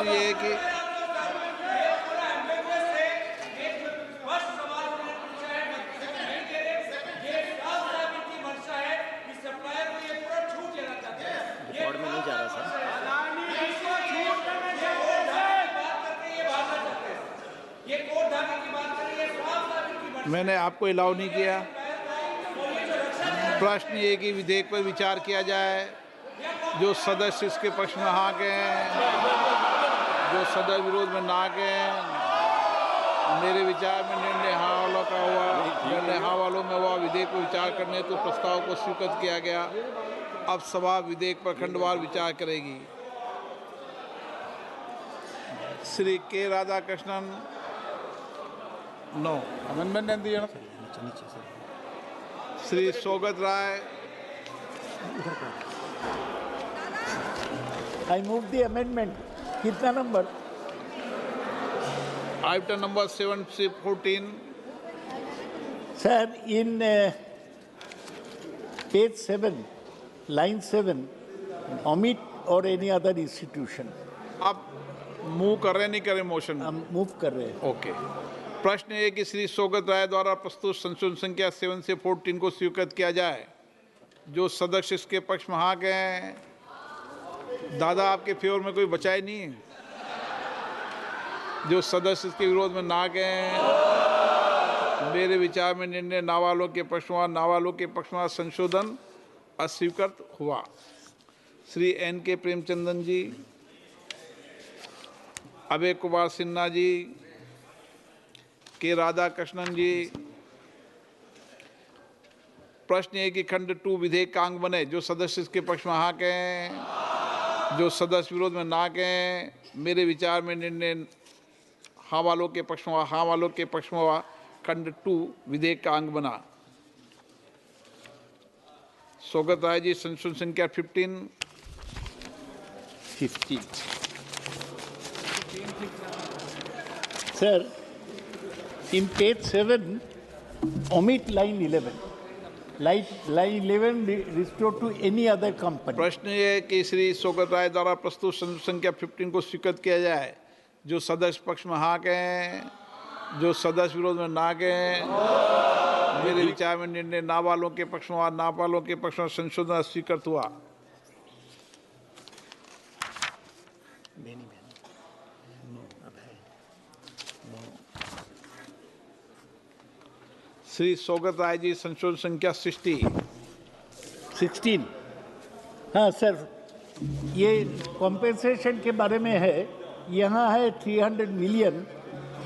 ये है कि रिकॉर्ड में नहीं जा रहा सर। मैंने आपको अलाउ नहीं किया। प्रश्न ये कि विधेयक पर विचार किया जाए। जो सदस्य इसके पक्ष में हाँ कहें, जो सदस्य विरोध में ना कहें। मेरे विचार में निर्णय हाँ वालों का हुआ। निर्णय हाँ वालों में हुआ। विधेयक पर विचार करने तो प्रस्ताव को स्वीकृत किया गया। अब सभा विधेयक पर खंडवार विचार करेगी। श्री के राधाकृष्णन नो अमेंडमेंट नहीं दिया। Shri Saugata Roy I move the amendment. कितना नंबर? आइटम नंबर 7 से 14। Sir, in page 7, line 7, omit or any other institution. आप मूव कर रहे नहीं कर रहे मोशन? हम मूव कर रहे हैं। ओके। प्रश्न है कि श्री सौगत राय द्वारा प्रस्तुत संशोधन संख्या 7 से 14 को स्वीकृत किया जाए। जो सदस्य इसके पक्ष में हाँ गए। दादा आपके फेवर में कोई बचा ही नहीं है। जो सदस्य इसके विरोध में ना गए। मेरे विचार में निर्णय ना वालों के पक्ष में, ना वालों के पक्ष में संशोधन अस्वीकृत हुआ। श्री एन के प्रेमचंदन जी, अभय कुमार सिन्हा जी, के राधाकृष्णन जी। प्रश्न है कि खंड 2 विधेयक का अंग बने। जो सदस्य इसके पक्ष में हाँ कहें, जो सदस्य विरोध में ना कहें। मेरे विचार में निर्णय हाँ वालों के पक्ष में, हाँ वालों के पक्ष में खंड 2 विधेयक का अंग बना। सौगत राय जी, संशोधन संख्या 15। Sir, in page 7, omit line 11. Line 11 restored to any other company. प्रश्न ये है कि श्री सौगत राय द्वारा प्रस्तुत संशोधन संख्या 15 को स्वीकृत किया जाए। जो सदस्य पक्ष में हाँ कहें, जो सदस्य विरोध में ना कहें। मेरे विचार में निर्णय ना वालों के पक्ष में, ना वालों के पक्ष में संशोधन स्वीकृत हुआ। श्री सौगत राय जी, संशोधन संख्या 16। हाँ सर, ये कॉम्पेंसेशन के बारे में है। यहाँ है 300 million.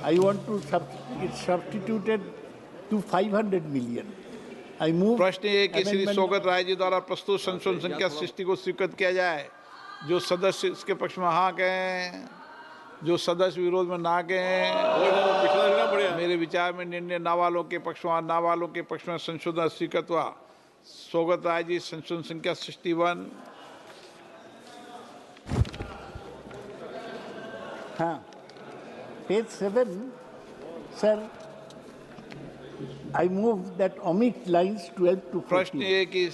I want to substituted to 500 million. I move. प्रश्न ये कि श्री सौगत राय जी द्वारा प्रस्तुत संशोधन संख्या 60 को स्वीकृत किया जाए। जो सदस्य इसके पक्ष में हाँ कहें, जो सदस्य विरोध में ना कहें। मेरे विचार में निर्णय ना वालों के पक्ष में, ना वालों के पक्ष में संशोधन स्वीकृत हुआ। सौगत राय जी, संशोधन संख्या 61। हाँ, page 7, sir, I move that omit lines 12 to 14. प्रश्न ये कि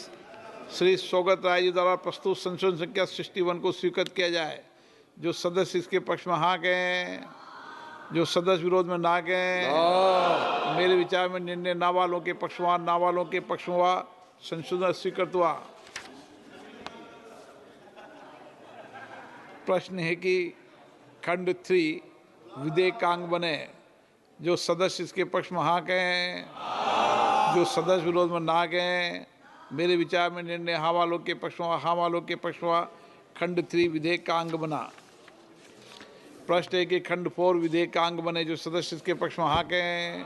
श्री सौगत राय जी द्वारा प्रस्तुत संशोधन संख्या 61 को स्वीकृत किया जाए। जो सदस्य इसके पक्ष में हाँ कहें, जो सदस्य विरोध में ना कहें। मेरे विचार में निर्णय ना वालों के पक्ष में, ना वालों के पक्ष में संशोधन स्वीकृत हुआ। प्रश्न है कि खंड 3 विधेयक का अंग बने। जो सदस्य इसके पक्ष में हाँ कहें, जो सदस्य विरोध में ना कहें। मेरे विचार में निर्णय हाँ वालों के पक्ष में, हाँ वालों के पक्ष में खंड 3 विधेयक का अंग बना। प्रश्न है कि खंड 4 विधेयक का अंग बने। जो सदस्य इसके पक्ष में हाँ कहें,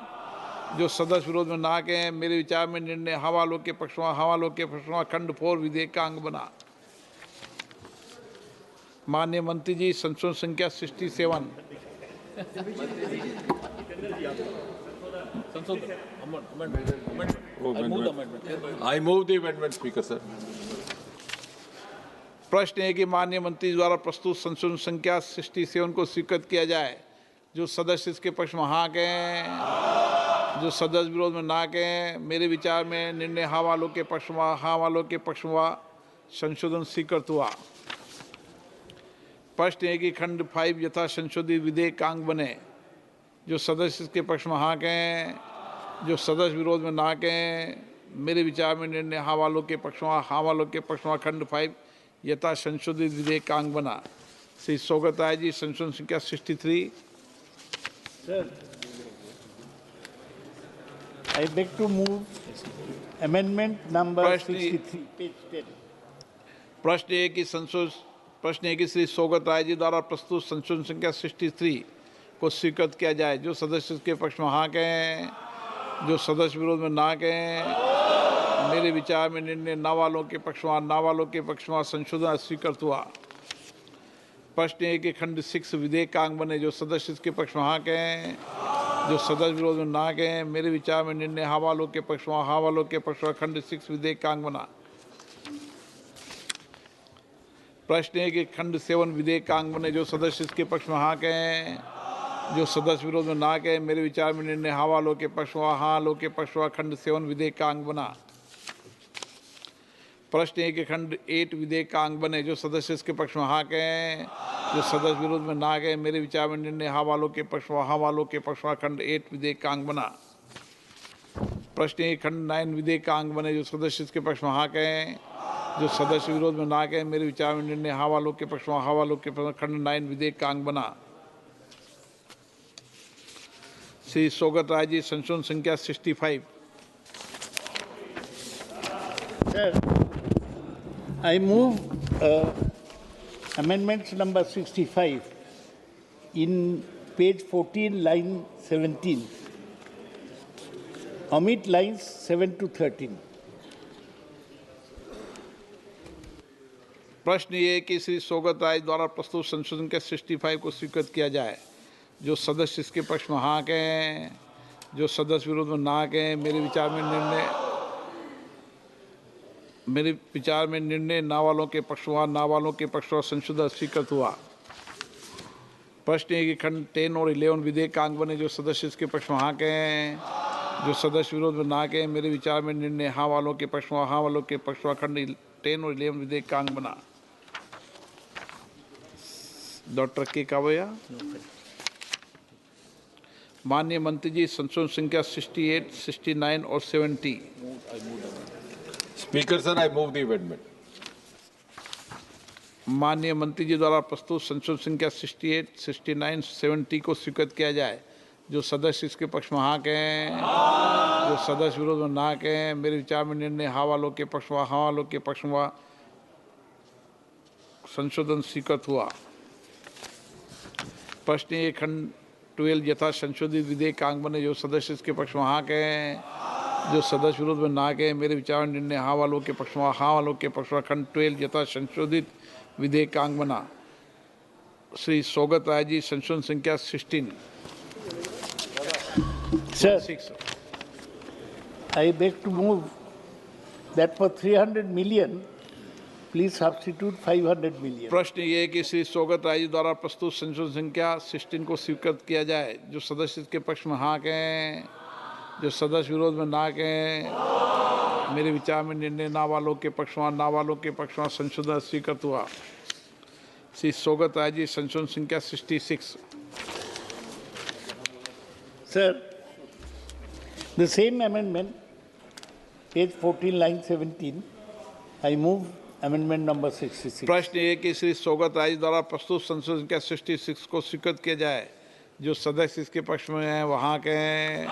जो सदस्य विरोध में ना कहें। मेरे विचार में निर्णय हाँ वालों के पक्ष में, हाँ वालों के पक्ष में खंड 4 विधेयक का अंग बना। माननीय मंत्री जी, संशोधन संख्या 67। I move the amendment, Speaker, sir. प्रश्न है कि माननीय मंत्री द्वारा प्रस्तुत संशोधन संख्या 67 को स्वीकृत किया जाए। जो सदस्य इसके पक्ष में हाँ कहें, जो सदस्य विरोध में ना कहें। मेरे विचार में निर्णय हाँ वालों के पक्ष में, हाँ वालों के पक्ष में संशोधन स्वीकृत हुआ। प्रश्न है कि खंड 5 यथा संशोधित विधेयक का अंग बने। जो सदस्य इसके पक्ष में हाँ कहें, जो सदस्य विरोध में ना कहें। मेरे विचार में निर्णय हाँ वालों के पक्ष में, हाँ वालों के पक्ष में खंड 5 यथा संशोधित विधेयक का अंग बना। श्री सौगत राय जी, संशोधन संख्या 63। Sir, I beg to move amendment number First, 63, page 10. प्रश्न है कि श्री सौगत राय जी द्वारा प्रस्तुत संशोधन संख्या 63 को स्वीकृत किया जाए। जो सदस्य इसके पक्ष में हाँ कहें, जो सदस्य विरोध में ना कहें। मेरे विचार में निर्णय ना वालों के पक्ष में, ना वालों के पक्ष में संशोधन स्वीकृत हुआ। प्रश्न है कि खंड 6 विधेयक का अंग बने। जो सदस्य इसके पक्ष में हाँ कहें, जो सदस्य विरोध में ना कहें। मेरे विचार में निर्णय हाँ वालों के पक्ष में, हाँ वालों के पक्ष में खंड 6 विधेयक का अंग बना। प्रश्न है कि खंड 7 विधेयक का अंग बने। जो सदस्य इसके पक्ष में हाँ कहें, जो सदस्य विरोध में ना कहें। मेरे विचार में निर्णय हाँ वालों के पक्ष में, हाँ वालों के पक्ष में खंड 7 विधेयक का अंग बना। प्रश्न है कि खंड 8 विधेयक का अंग बने। जो सदस्य इसके पक्ष में हाँ कहें, जो सदस्य विरोध में ना कहें। मेरे विचार में निर्णय हाँ वालों के पक्ष में, हाँ वालों के पक्ष में खंड 8 विधेयक का अंग बना। प्रश्न है कि खंड 9 विधेयक का अंग बने। जो सदस्य इसके पक्ष में हाँ कहें, जो सदस्य विरोध में ना कहें। मेरे विचार में निर्णय हाँ वालों के पक्ष में, हाँ वालों के पक्ष में खंड 9 विधेयक का अंग बना। श्री सौगत राय जी, संशोधन संख्या 65। Sir, I move amendments number 65 in page 14, line 17. Omit lines 7 to 13. प्रश्न ये है कि श्री सौगत राय द्वारा प्रस्तुत संशोधन के 65 को स्वीकृत किया जाए। जो सदस्य इसके पक्ष में हाँ कहें, जो सदस्य विरोध में ना कहें। मेरे विचार में निर्णय ना वालों के पक्ष में, ना वालों के पक्ष में संशोधन स्वीकृत हुआ। प्रश्न है कि खंड 10 और 11 विधेयक का अंग बने। जो सदस्य इसके पक्ष में हाँ कहें, जो सदस्य विरोध में ना कहें। मेरे विचार में निर्णय हाँ वालों के पक्ष में, हाँ वालों के पक्ष में खंड 10 और 11 विधेयक का अंग बना। डॉक्टर के कावया। माननीय मंत्री जी, संशोधन संख्या 68, 69 और 70। Speaker, sir, I move the amendment. माननीय मंत्री जी द्वारा प्रस्तुत संशोधन संख्या 68, 69, 70 को स्वीकृत किया जाए। जो सदस्य इसके पक्ष में हाँ कहें, जो सदस्य विरोध में ना कहें। मेरे विचार में निर्णय हाँ वालों के पक्ष में, हाँ वालों के पक्ष में संशोधन स्वीकृत हुआ। प्रश्न ये खंड 12 यथा संशोधित विधेयक का अंग बने। जो सदस्य इसके पक्ष में हाँ कहें, जो सदस्य विरोध में ना कहें। मेरे विचार में निर्णय हाँ वालों के पक्ष में, हाँ वालों के पक्ष में खंड 12 यथा संशोधित विधेयक का अंग बना। श्री सौगत राय जी, संशोधन संख्या 16। Sir, 6। I beg to move that for 300 million, please substitute 500 million. प्रश्न ये है कि श्री सौगत राय जी द्वारा प्रस्तुत संशोधन संख्या 16 को स्वीकृत किया जाए। जो सदस्य इसके पक्ष में हाँ कहें, जो सदस्य विरोध में ना कहें। मेरे विचार में निर्णय ना वालों के पक्ष में, ना वालों के पक्ष में संशोधन स्वीकृत हुआ। श्री सौगत राय जी, संशोधन संख्या 66। Sir, the same amendment, page 14, line 17, I move amendment number 66. प्रश्न ये है कि श्री सौगत राय जी द्वारा प्रस्तुत संशोधन संख्या 66 को स्वीकृत किया जाए। जो सदस्य इसके पक्ष में हैं वहाँ कहें,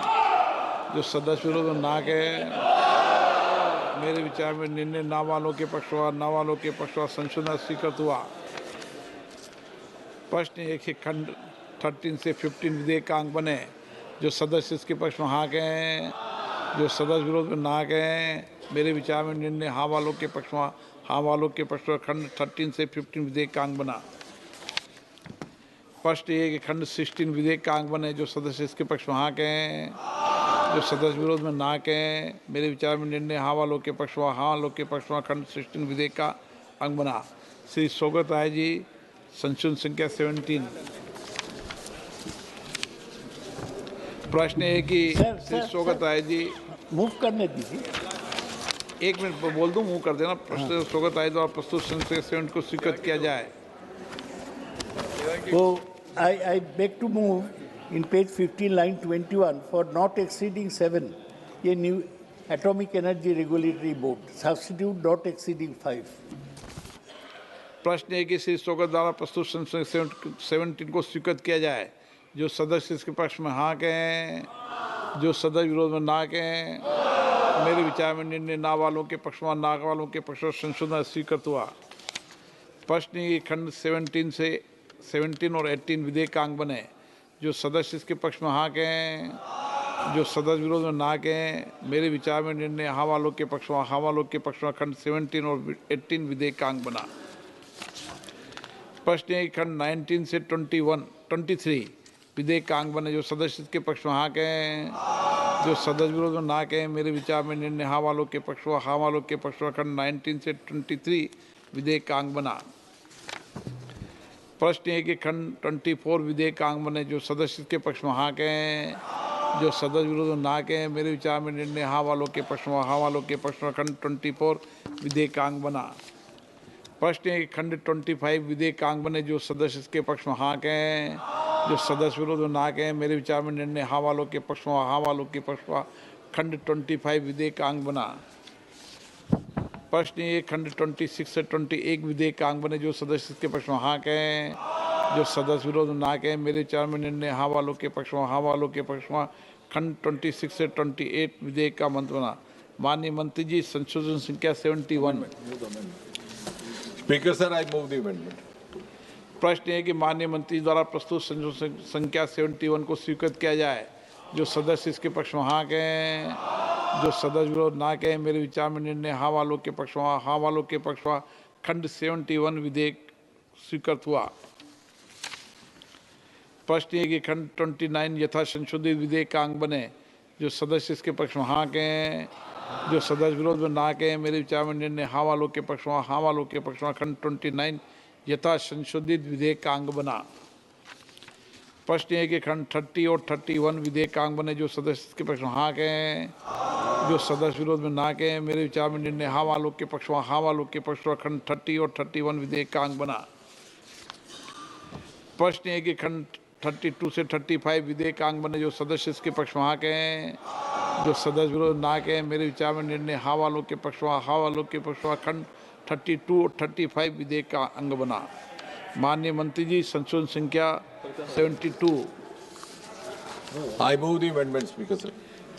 जो सदस्य विरोध में ना कहें। मेरे विचार में निर्णय ना वालों के पक्ष में, ना वालों के पक्ष में संशोधन स्वीकृत हुआ। प्रश्न एक ही खंड 13 से 15 विधेयक का अंग बने। जो सदस्य इसके पक्ष में हाँ कहें, जो सदस्य विरोध में ना कहें। मेरे विचार में निर्णय हाँ वालों के पक्ष में, हाँ वालों के पक्ष में खंड 13 से 15 विधेयक का अंग बना। प्रश्न ये कि खंड 16 विधेयक का अंग बने। जो सदस्य इसके पक्ष में हाँ कहें, जो सदस्य विरोध में ना कहें। मेरे विचार में निर्णय हाँ वालों के पक्ष में, हाँ वालों के पक्ष में खंड 16 विधेयक का अंग बना। श्री सौगत राय जी, संशोधन संख्या 17। प्रश्न है कि श्री सौगत राय जी, मूव करने दीजिए। एक मिनट बोल दूं, मुंह कर देना। प्रश्न सौगत राय द्वारा प्रस्तुत संशोधन को स्वीकृत किया जाए। So I beg to move in page 15, line 21, for not exceeding 7, a new Atomic Energy Regulatory Board, substitute not exceeding 5. प्रश्न है कि श्री सोगत द्वारा प्रस्तुत संशोधन 17 को स्वीकृत किया जाए। जो सदस्य इसके पक्ष में हाँ कहें, जो सदस्य विरोध में ना कहें। मेरे विचार में निर्णय ना वालों के पक्ष में, ना वालों के पक्ष में संशोधन स्वीकृत हुआ। प्रश्न है कि खंड 17 और 18 विधेयकांग बने। जो सदस्य इसके पक्ष में हाँ कहें, जो सदस्य विरोध में ना कहें। मेरे विचार में निर्णय हाँ वालों के पक्ष में, हाँ वालों के पक्ष में खंड 17 और 18 विधेयकांग बना। प्रश्न है कि खंड 19 से 23 विधेयकांग बने। जो सदस्य इसके पक्ष में हाँ कहें, जो सदस्य विरोध में ना कहें। मेरे विचार में निर्णय हाँ वालों के पक्ष में, हाँ वालों के पक्ष में खंड 19 से 23 विधेयकांग बना। प्रश्न है कि खंड 24 विधेयकांग बने। जो सदस्य इसके पक्ष में हाँ कहें, जो सदस्य विरोध में ना कहें। मेरे विचार में निर्णय हाँ वालों के पक्ष में, हाँ वालों के पक्ष में खंड 24 विधेयकांग बना। प्रश्न है कि खंड 25 विधेयकांग बने। जो सदस्य इसके पक्ष में हाँ कहें, जो सदस्य विरोध में ना कहें। मेरे विचार में निर्णय हाँ वालों के पक्ष में, हाँ वालों के पक्ष में खंड 25 विधेयकांग बना। प्रश्न ये खंड 26 से 21 विधेयकांग बने। जो सदस्य इसके पक्ष में हाँ कहें, जो सदस्य विरोध में ना कहें। मेरे विचार में निर्णय हाँ वालों के पक्ष में, हाँ वालों के पक्ष में खंड 26 से 28 विधेयक का मंत्र बना। माननीय मंत्री जी, संशोधन संख्या 71। Speaker sir, I move the amendment. प्रश्न है कि माननीय मंत्री द्वारा प्रस्तुत संशोधन संख्या 71 को स्वीकृत किया जाए। जो सदस्य इसके पक्ष में हाँ कहें, जो सदस्य विरोध ना कहें। मेरे विचार में निर्णय हाँ वालों के पक्ष में, हाँ वालों के पक्ष में खंड 71 विधेयक स्वीकृत हुआ। प्रश्न है कि खंड 29 यथा संशोधित विधेयकांग बने। जो सदस्य इसके पक्ष में हाँ कहें, जो सदस्य विरोध में ना कहें। मेरे विचार में निर्णय हाँ वालों के पक्ष में, हाँ वालों के पक्ष में खंड 29 यथा संशोधित विधेयकांग बना। प्रश्न है कि खंड 30 और 31 विधेयकांग बने। जो सदस्य के पक्ष में हाँ कहें, जो सदस्य विरोध में ना कहें। मेरे विचार में निर्णय हाँ वालों के पक्ष में, हाँ वालों के पक्ष में खंड 30 और 31 विधेयकांग बना। प्रश्न है कि खंड 32 से 35 विधेयकांग बने। जो सदस्य इसके पक्ष में हाँ कहें, जो सदस्य विरोध ना कहें। मेरे विचार में निर्णय हाँ वालों के पक्ष में, हाँ वालों के पक्ष में खंड 32 और 35 विधेयक का अंग बना। माननीय मंत्री जी, संशोधन संख्या 72। I move the amendment, Speaker sir.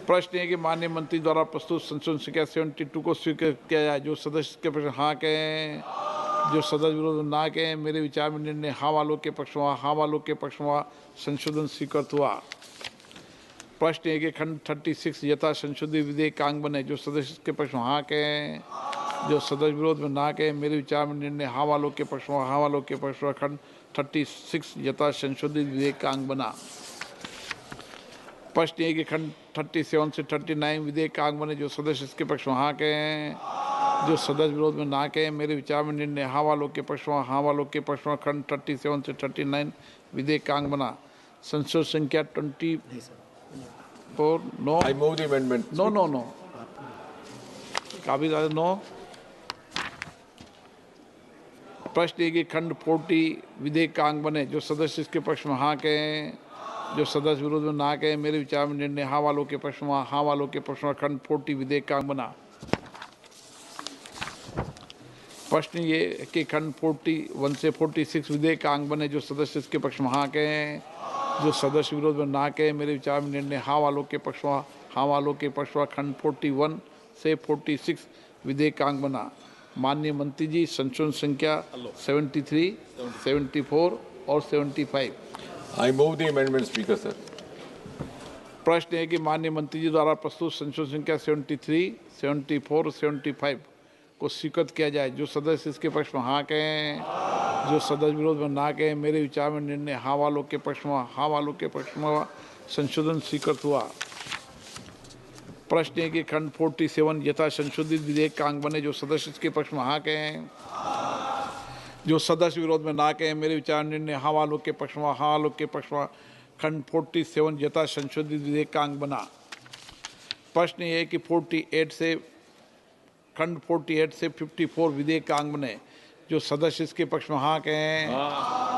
प्रश्न है कि माननीय मंत्री द्वारा प्रस्तुत संशोधन संख्या 72 को स्वीकृत किया जाए। जो सदस्य के पक्ष में हाँ कहें, जो सदस्य विरोध ना कहें। मेरे विचार में निर्णय हाँ वालों के पक्ष में, हाँ वालों के पक्ष में संशोधन स्वीकृत हुआ। प्रश्न है कि खंड 36 यथा संशोधित विधेयकांग बने। जो सदस्य के पक्ष में हाँ कहें, जो सदस्य विरोध में ना कहें। मेरे विचार में निर्णय हाँ वालों के पक्ष में, हाँ वालों के पक्ष में खंड 36 यथा संशोधित विधेयकांग बना। प्रश्न है कि खंड 37 से 39 विधेयकांग बने। जो सदस्य इसके पक्ष में हाँ कहें, जो सदस्य विरोध में ना कहें। मेरे विचार में निर्णय हाँ वालों के पक्ष में, हाँ वालों के पक्ष में खंड 37 से 39 विधेयकांग बना। संशोधन संख्या 24 no. I move the amendment. No काफी ज्यादा नो। प्रश्न है कि खंड 40 विधेयकांग बने। जो सदस्य इसके पक्ष में हाँ कहें, जो सदस्य विरोध में ना कहें। मेरे विचार में निर्णय हाँ वालों के पक्ष में, हाँ वालों के पक्ष में खंड 40 विधेयकांग बना। प्रश्न ये कि खंड 41 से 46 विधेयकांग बने। जो सदस्य इसके पक्ष में हाँ कहें, जो सदस्य विरोध में ना कहें। मेरे विचार में निर्णय हाँ वालों के पक्ष में, हाँ वालों के पक्ष में खंड 41 से 46 विधेयकांग बना। माननीय मंत्री जी, संशोधन संख्या 73, 74 और 75। I move the amendment, Speaker sir. प्रश्न है कि माननीय मंत्री जी द्वारा प्रस्तुत संशोधन संख्या 73, 74 और 75 को स्वीकृत किया जाए। जो सदस्य इसके पक्ष में हाँ कहें, जो सदस्य विरोध में ना कहें। मेरे विचार में निर्णय हाँ वालों के पक्ष में, हाँ वालों के पक्ष में संशोधन स्वीकृत हुआ। प्रश्न है कि खंड 47 यथा संशोधित विधेयकांग बने। जो सदस्य इसके पक्ष में हाँ कहें, जो सदस्य विरोध में ना कहें। मेरे विचार निर्णय हाँ वालों के पक्ष में, हाँ वालों के पक्ष में खंड 47 यथा संशोधित विधेयकांग बना। प्रश्न ये है कि खंड 48 से 54 विधेयकांग बने। जो सदस्य इसके पक्ष में हाँ कहें,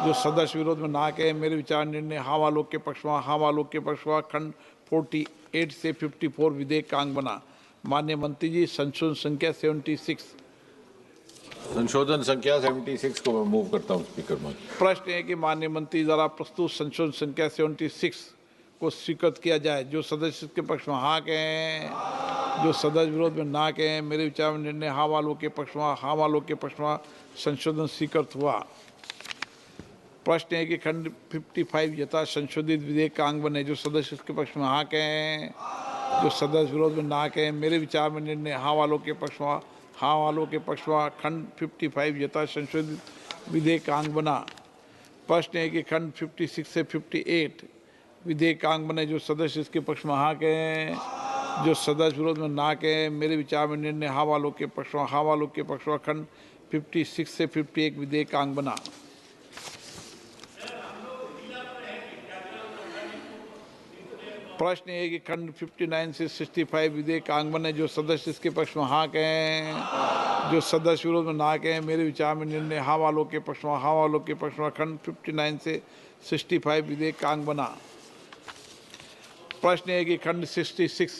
जो सदस्य विरोध में ना कहें, मेरे विचार निर्णय हाँ वालों के पक्ष में हाँ वालों के पक्ष में खंड 48 से 54 विधेयक का अंग बना। माननीय मंत्री जी, संशोधन संख्या 76। संशोधन संख्या 76 को मैं मूव करता हूं स्पीकर महोदय। प्रश्न है कि माननीय मंत्री द्वारा प्रस्तुत संशोधन संख्या 76 को स्वीकृत किया जाए। जो सदस्य इसके पक्ष में हाँ कहें, जो सदस्य विरोध में ना कहें, मेरे विचार में निर्णय हाँ वालों के पक्ष में हाँ वालों के पक्ष में संशोधन स्वीकृत हुआ। प्रश्न है कि खंड 55 यथा संशोधित विधेयक का अंग बने। जो सदस्य इसके पक्ष में हाँ कहें, जो सदस्य विरोध में ना कहें, मेरे विचार में निर्णय हाँ वालों के पक्ष में हाँ वालों के पक्ष में खंड 55 यथा संशोधित विधेयक का अंग बना। प्रश्न है कि खंड 56 से 58 विधेयक का अंग बने। जो सदस्य इसके पक्ष में हाँ कहें, जो सदस्य विरोध में ना कहें, मेरे विचार में निर्णय हाँ वालों के पक्ष में हाँ वालों के पक्ष में खंड 56 से 51 विधेयक का अंग बना। प्रश्न है कि खंड 59 से 65 विधेयक का अंग बने। जो सदस्य इसके पक्ष में हाँ कहें, जो सदस्य विरोध में ना कहें, मेरे विचार में निर्णय हाँ वालों के पक्ष में हाँ वालों के पक्ष में खंड 59 से 65 विधेयक का अंग बना। प्रश्न है कि खंड 66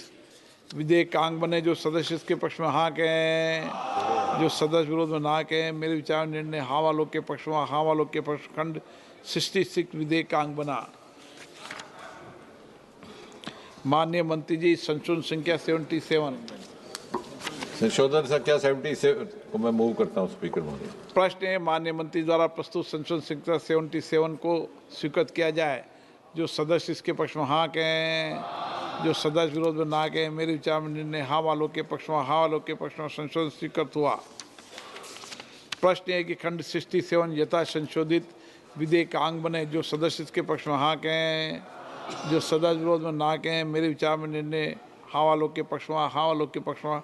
विधेयक का अंग बने। जो सदस्य इसके पक्ष में हाँ कहें, जो सदस्य विरोध में ना कहें, मेरे विचार में निर्णय हाँ वालों के पक्ष में हाँ वालों के पक्ष खंड 66 विधेयक का अंग बना। माननीय मंत्री जी, संशोधन संख्या 77। संशोधन संख्या 77 को मैं मूव करता हूं स्पीकर महोदय। प्रश्न है माननीय मंत्री द्वारा प्रस्तुत संशोधन संख्या 77 को स्वीकृत किया जाए। जो सदस्य इसके पक्ष में हाँ कहें, जो सदस्य विरोध में ना कहें, मेरे विचार में निर्णय हाँ वालों के पक्ष में हाँ वालों के पक्ष में संशोधन स्वीकृत हुआ। प्रश्न है कि खंड 67 यथा संशोधित विधेयक का अंग बने। जो सदस्य इसके पक्ष में हाँ कहें, जो सदस्य विरोध में ना कहें, मेरे विचार में निर्णय हाँ वालों के पक्ष में हाँ वालों के पक्ष में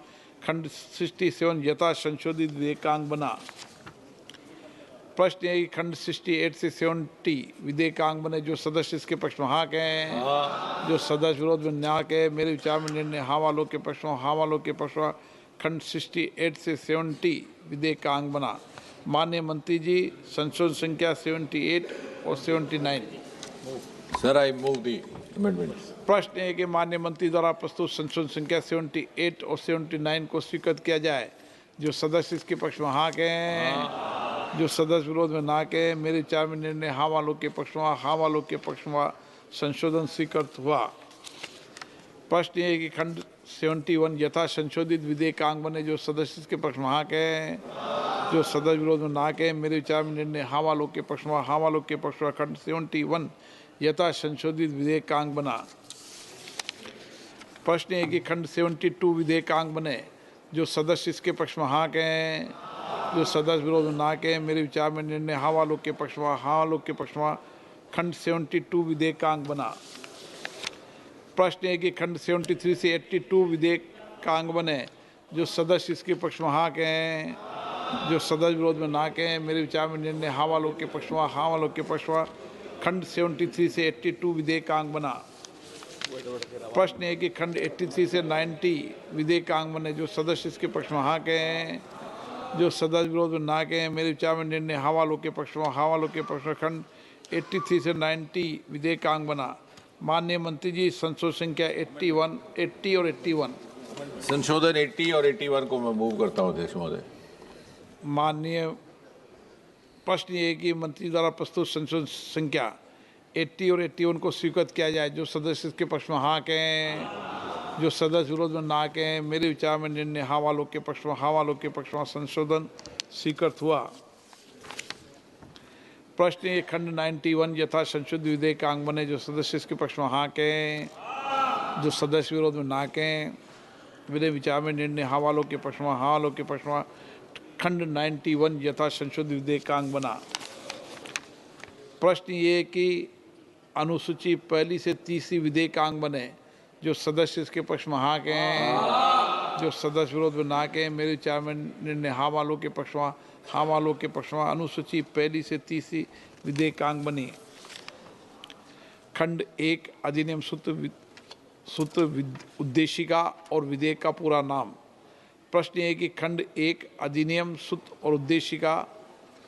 खंड 67 यथा संशोधित विधेयक का अंग बना। प्रश्न है कि खंड 68 से 70 विधेयक का अंग बने। जो सदस्य इसके पक्ष में हाँ कहें, जो सदस्य विरोध में ना कहें, मेरे विचार में निर्णय हाँ वालों के पक्ष में हाँ वालों के पक्ष में खंड 68 से 70 विधेयक का अंग बना। माननीय मंत्री जी, संशोधन संख्या 78 और 79। Sir, I move the amendments. प्रश्न है कि माननीय मंत्री द्वारा प्रस्तुत संशोधन संख्या 78 और 79 को स्वीकृत किया जाए। जो सदस्य इसके पक्ष में हाँ कहें, जो सदस्य विरोध में ना कहें, मेरे विचार में निर्णय हाँ वालों के पक्ष में हाँ वालों के पक्ष में संशोधन स्वीकृत हुआ। प्रश्न है कि खंड 71 यथा संशोधित विधेयक का अंग बने। जो सदस्य इसके पक्ष में हाँ कहें, जो सदस्य विरोध में ना कहें, मेरे विचार में निर्णय हाँ वालों के पक्ष में हाँ वालों के पक्ष में खंड 71 यथा संशोधित विधेयक का अंग बना। प्रश्न है कि खंड 72 विधेयक का अंग बने। जो सदस्य इसके पक्ष में हाँ कहें, जो सदस्य विरोध में ना कहें, मेरे विचार में निर्णय हाँ वालों के पक्ष में हाँ वालों के पक्ष में खंड 72 विधेयक का अंग बना। प्रश्न है कि खंड 73 से 82 विधेयक का अंग बने। जो सदस्य इसके पक्ष में हाँ कहें, जो सदस्य विरोध में ना कहें, मेरे विचार में निर्णय हाँ वालों के पक्ष में हाँ वालों के पक्ष में खंड 73 से 82 विधेयक का अंग बना। प्रश्न है कि खंड 83 से 90 विधेयक का अंग बने। जो सदस्य इसके पक्ष में हाँ कहें, जो सदस्य विरोध में ना कहें, मेरे विचार में निर्णय हाँ वालों के पक्ष में हाँ वालों के पक्ष में खंड 83 से 90 विधेयक का अंग बना। माननीय मंत्री जी, संशोधन संख्या 80 और 81। संशोधन 80 और 81 को मैं मूव करता हूं अध्यक्ष महोदय। माननीय प्रश्न ये है कि मंत्री द्वारा प्रस्तुत संशोधन संख्या 80 और 81 को स्वीकृत किया जाए। जो सदस्य इसके पक्ष में हाँ कहें, जो सदस्य विरोध में ना कहें, मेरे विचार में निर्णय हाँ वालों के पक्ष में हाँ वालों के पक्ष में संशोधन स्वीकृत हुआ। प्रश्न ये खंड 91 यथा संशोधित विधेयक का अंग बने। जो सदस्य इसके पक्ष में हाँ कहें, जो सदस्य विरोध में ना कहें, मेरे विचार में निर्णय हाँ वालों के पक्ष में हाँ वालों के पक्ष में खंड 91 यथा संशोधित विधेयक का अंग बना। प्रश्न ये कि अनुसूची 1 से 30 विधेयक का अंग बने। जो सदस्य इसके पक्ष में हाँ कहें, जो सदस्य विरोध में ना कहें, मेरे विचार में निर्णय हाँ वालों के पक्ष में हाँ वालों के पक्ष में अनुसूची 1 से 30 विधेयक का अंग बनी। खंड 1 अधिनियम सूत्र उद्देशिका और विधेयक का पूरा नाम। प्रश्न है कि खंड 1 अधिनियम सूत्र और उद्देशिका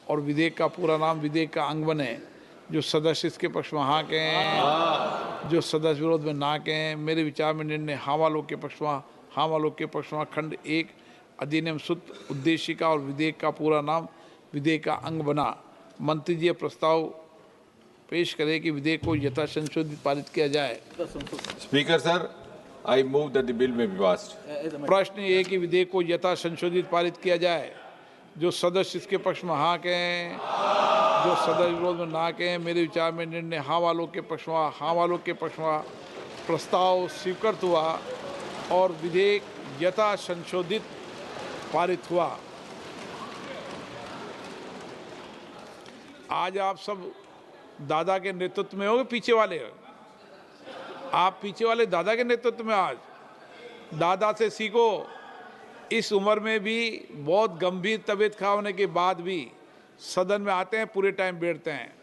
और विधेयक का पूरा नाम विधेयक का अंग बने। जो सदस्य इसके पक्ष में हाँ कहें, जो सदस्य विरोध में ना कहें। मेरे विचार में निर्णय हाँ वालों के पक्ष में, हाँ वालों के पक्ष में खंड 1 अधिनियम सूत्र उद्देशिका और विधेयक का पूरा नाम विधेयक का अंग बना। मंत्री जी प्रस्ताव पेश करें कि विधेयक को यथा संशोधित पारित किया जाए। Speaker sir, I move that the bill में बी पास्ड। प्रश्न ये है कि विधेयक को यथा संशोधित पारित किया जाए। जो सदस्य इसके पक्ष में हाँ कहें, जो सदस्य विरोध में ना कहें। मेरे विचार में निर्णय हाँ वालों के पक्ष में, हाँ वालों के पक्ष में प्रस्ताव स्वीकृत हुआ और विधेयक यथा संशोधित पारित हुआ। आज आप सब दादा के नेतृत्व में हो, पीछे वाले आप पीछे वाले दादा के नेतृत्व में। आज दादा से सीखो। इस उम्र में भी बहुत गंभीर तबीयत खराब होने के बाद भी सदन में आते हैं, पूरे टाइम बैठते हैं।